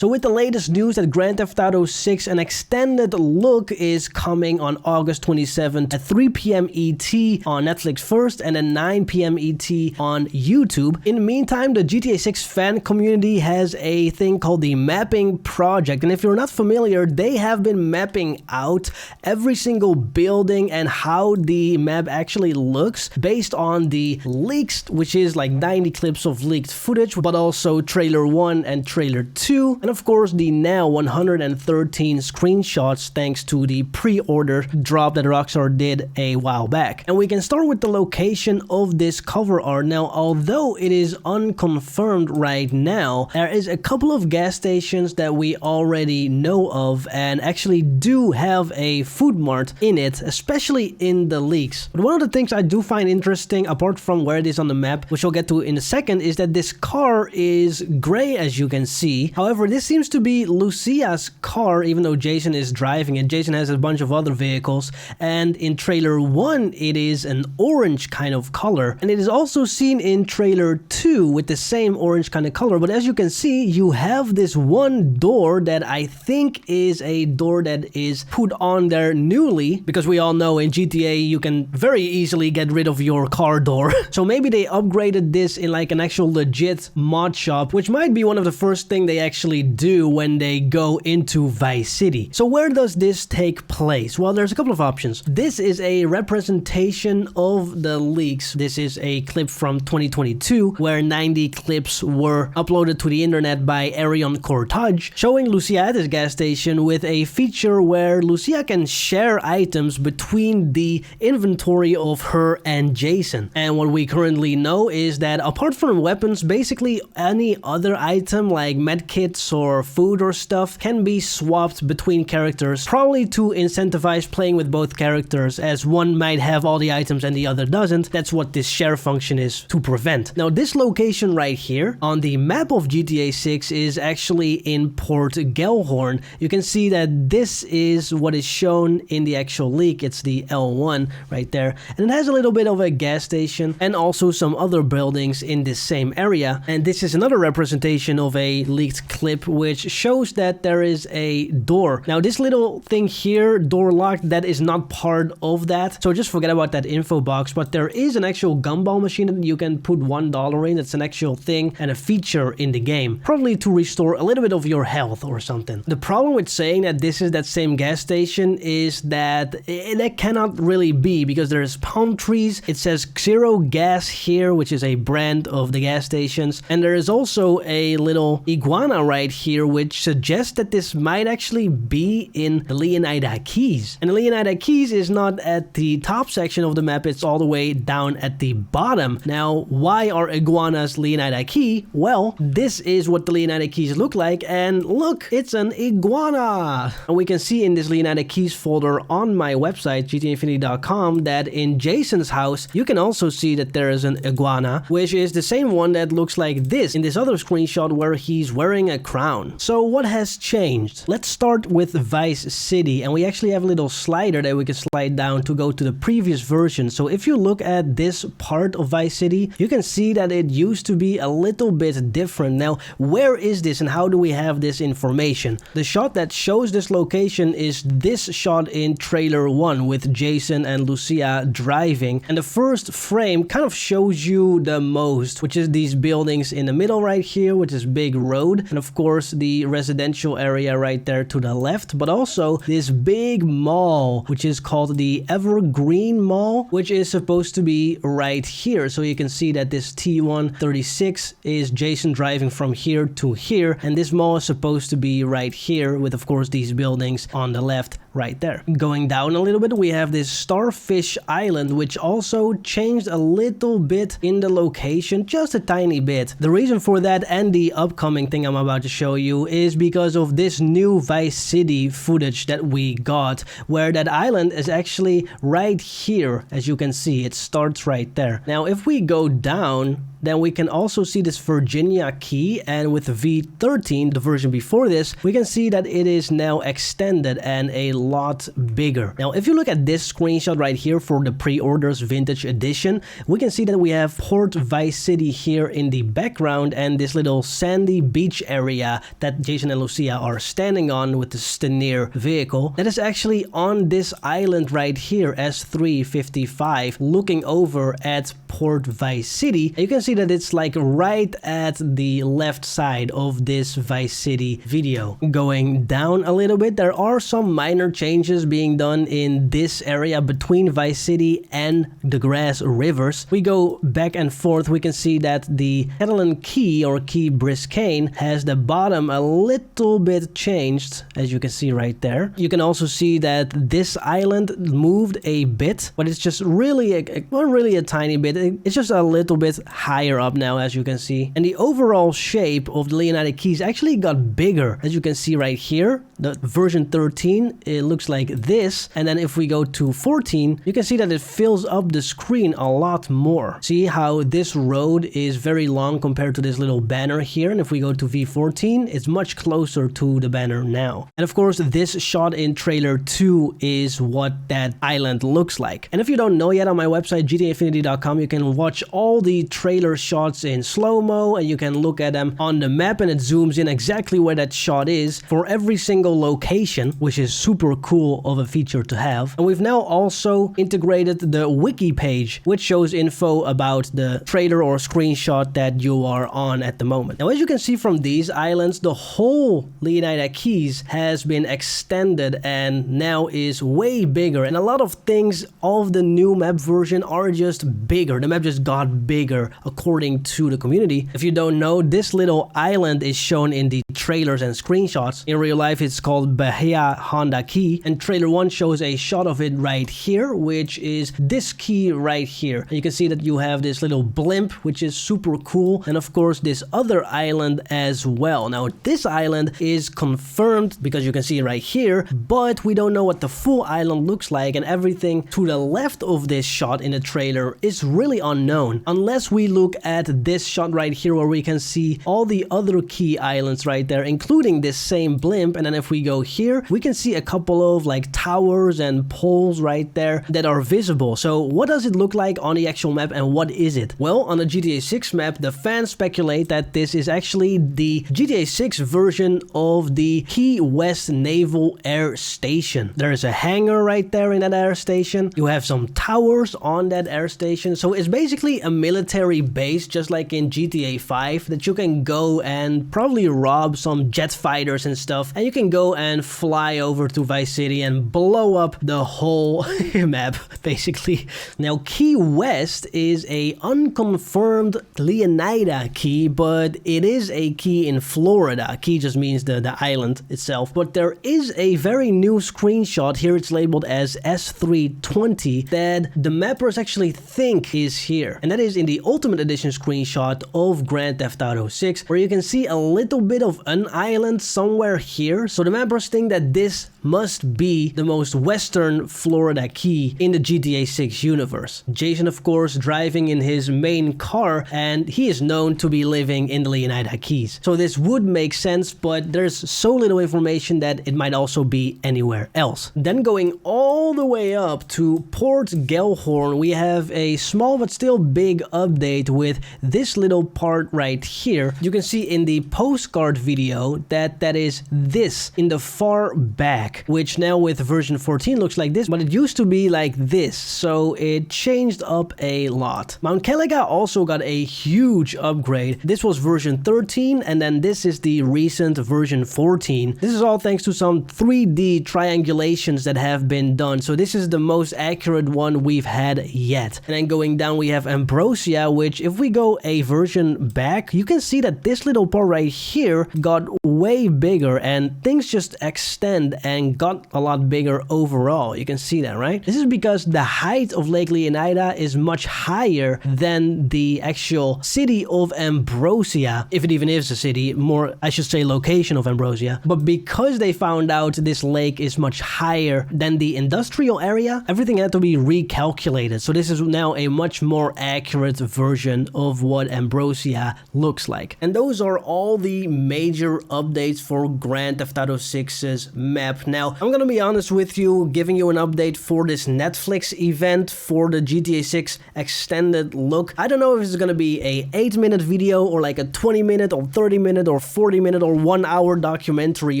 So with the latest news that Grand Theft Auto 6 an extended look is coming on August 27th at 3 p.m. ET on Netflix first and then 9 p.m. ET on YouTube. In the meantime, the GTA 6 fan community has a thing called the Mapping Project, and if you're not familiar, they have been mapping out every single building and how the map actually looks based on the leaks, which is like 90 clips of leaked footage, but also trailer 1 and trailer 2. And of course, the now 113 screenshots thanks to the pre-order drop that Rockstar did a while back. And we can start with the location of this cover art. Now, although it is unconfirmed right now, there is a couple of gas stations that we already know of and actually do have a food mart in it, especially in the leaks. But one of the things I do find interesting, apart from where it is on the map, which we'll get to in a second, is that this car is gray, as you can see. However, this seems to be Lucia's car, even though Jason is driving it. Jason has a bunch of other vehicles, and in trailer 1 it is an orange kind of color, and it is also seen in trailer 2 with the same orange kind of color. But as you can see, you have this one door that I think is a door that is put on there newly, because we all know in GTA you can very easily get rid of your car door. So maybe they upgraded this in like an actual legit mod shop, which might be one of the first thing they actually do when they go into Vice City. So where does this take place? Well, there's a couple of options. This is a representation of the leaks. This is a clip from 2022 where 90 clips were uploaded to the internet by Arion Cortage, showing Lucia at this gas station with a feature where Lucia can share items between the inventory of her and Jason. And what we currently know is that apart from weapons, basically any other item like medkits or food or stuff can be swapped between characters, probably to incentivize playing with both characters, as one might have all the items and the other doesn't. That's what this share function is to prevent. Now, this location right here on the map of GTA 6 is actually in Port Gellhorn. You can see that this is what is shown in the actual leak. It's the L1 right there, and it has a little bit of a gas station and also some other buildings in this same area. And this is another representation of a leaked clip which shows that there is a door. Now, this little thing here, door locked, that is not part of that, so just forget about that info box. But there is an actual gumball machine that you can put $1 in. It's an actual thing and a feature in the game, probably to restore a little bit of your health or something. The problem with saying that this is that same gas station is that that cannot really be, because there's palm trees. It says Zero Gas here, which is a brand of the gas stations, and there is also a little iguana right here, which suggests that this might actually be in the Leonida Keys. And the Leonida Keys is not at the top section of the map, it's all the way down at the bottom. Now, why are iguanas Leonida Key? Well, this is what the Leonida Keys look like, and look, it's an iguana! And we can see in this Leonida Keys folder on my website, gtainfinity.com, that in Jason's house, you can also see that there is an iguana, which is the same one that looks like this in this other screenshot where he's wearing a crown. So what has changed? Let's start with Vice City, and we actually have a little slider that we can slide down to go to the previous version. So if you look at this part of Vice City, you can see that it used to be a little bit different. Now, where is this and how do we have this information? The shot that shows this location is this shot in trailer 1 with Jason and Lucia driving, and the first frame kind of shows you the most, which is these buildings in the middle right here, which is big road, and of course the residential area right there to the left, but also this big mall, which is called the Evergreen Mall, which is supposed to be right here. So you can see that this T136 is Jason driving from here to here, and this mall is supposed to be right here with, of course, these buildings on the left right there. Going down a little bit, we have this Starfish Island, which also changed a little bit in the location, just a tiny bit. The reason for that, and the upcoming thing I'm about to show you, is because of this new Vice City footage that we got, where that island is actually right here. As you can see, it starts right there. Now, if we go down, then we can also see this Virginia key, and with the V13, the version before this, we can see that it is now extended and a lot bigger. Now, if you look at this screenshot right here for the pre-orders vintage edition, we can see that we have Port Vice City here in the background and this little sandy beach area that Jason and Lucia are standing on with the Stanier vehicle. That is actually on this island right here, S355, looking over at Port Vice City. And you can see that it's like right at the left side of this Vice City video. Going down a little bit, there are some minor changes being done in this area between Vice City and the Grass Rivers. We go back and forth, we can see that the Catalan Key or Key Biscayne has the bottom a little bit changed, as you can see right there. You can also see that this island moved a bit, but it's just really not really a tiny bit. It's just a little bit higher up now, as you can see. And the overall shape of the Leonida Keys actually got bigger, as you can see right here. The version 13, it looks like this. And then if we go to 14, you can see that it fills up the screen a lot more. See how this road is very long compared to this little banner here. And if we go to V14, it's much closer to the banner now. And of course, this shot in trailer 2 is what that island looks like. And if you don't know yet, on my website, gtainfinity.com, you can watch all the trailer shots in slow-mo and you can look at them on the map and it zooms in exactly where that shot is for every single location, which is super cool of a feature to have. And we've now also integrated the wiki page, which shows info about the trailer or screenshot that you are on at the moment. Now, as you can see from these islands, the whole Leonida Keys has been extended and now is way bigger. And a lot of things of the new map version are just bigger. The map just got bigger according to the community. If you don't know, this little island is shown in the trailers and screenshots. In real life, it's called Bahia Honda Key, and trailer 1 shows a shot of it right here, which is this key right here. And you can see that you have this little blimp, which is super cool, and of course this other island as well. Now, this island is confirmed because you can see it right here, but we don't know what the full island looks like, and everything to the left of this shot in the trailer is really unknown, unless we look at this shot right here where we can see all the other key islands right there, including this same blimp. And then if we go here, we can see a couple of like towers and poles right there that are visible. So what does it look like on the actual map and what is it? Well, on the GTA 6 map, the fans speculate that this is actually the GTA 6 version of the Key West Naval Air Station. There is a hangar right there in that air station. You have some towers on that air station. So it's basically a military base, just like in GTA 5, that you can go and probably rob some jet fighters and stuff. And you can go and fly over to Vice City and blow up the whole map, basically. Now, Key West is a unconfirmed Leonida key, but it is a key in Florida. Key just means the island itself. But there is a very new screenshot here. It's labeled as S320 that the mappers actually think is here. And that is in the Ultimate Edition screenshot of Grand Theft Auto 6, where you can see a little bit of an island somewhere here. So the mappers think that this must be the most western Florida key in the GTA 6 universe. Jason, of course, driving in his main car, and he is known to be living in the Leonida Keys. So this would make sense, but there's so little information that it might also be anywhere else. Then going all the way up to Port Gellhorn, we have a small but still big update with this little part right here. You can see in the postcard video that is this in the far back, which now with version 14 looks like this, but it used to be like this, so it changed up a lot. Mount Caliga also got a huge upgrade. This was version 13, and then this is the recent version 14. This is all thanks to some 3D triangulations that have been done, so this is the most accurate one we've had yet. And then going down, we have Ambrosia, which if we go a version back, you can see that this little part right here got way bigger, and things just extend and got a lot bigger overall. You can see that, right? This is because the height of Lake Leonida is much higher than the actual city of Ambrosia, if it even is a city, more I should say location of Ambrosia. But because they found out this lake is much higher than the industrial area, everything had to be recalculated. So this is now a much more accurate version version of what Ambrosia looks like. And those are all the major updates for Grand Theft Auto 6's map. Now, I'm gonna be honest with you, giving you an update for this Netflix event for the GTA 6 extended look. I don't know if it's gonna be a 8-minute video or like a 20-minute or 30-minute or 40-minute or 1-hour documentary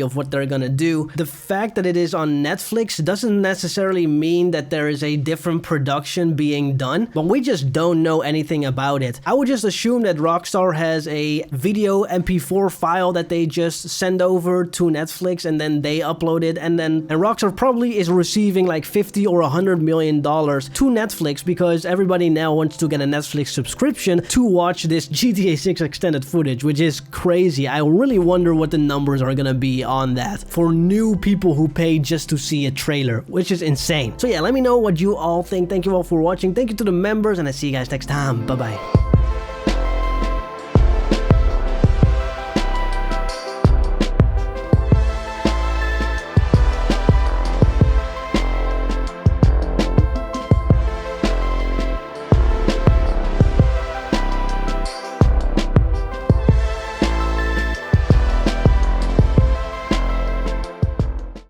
of what they're gonna do. The fact that it is on Netflix doesn't necessarily mean that there is a different production being done, but we just don't know anything about it. I would just assume that Rockstar has a video MP4 file that they just send over to Netflix and then they upload it, and Rockstar probably is receiving like $50 or $100 million to Netflix because everybody now wants to get a Netflix subscription to watch this GTA 6 extended footage, which is crazy. I really wonder what the numbers are gonna be on that for new people who pay just to see a trailer, which is insane. So yeah, let me know what you all think. Thank you all for watching. Thank you to the members, and I see you guys next time. Bye bye.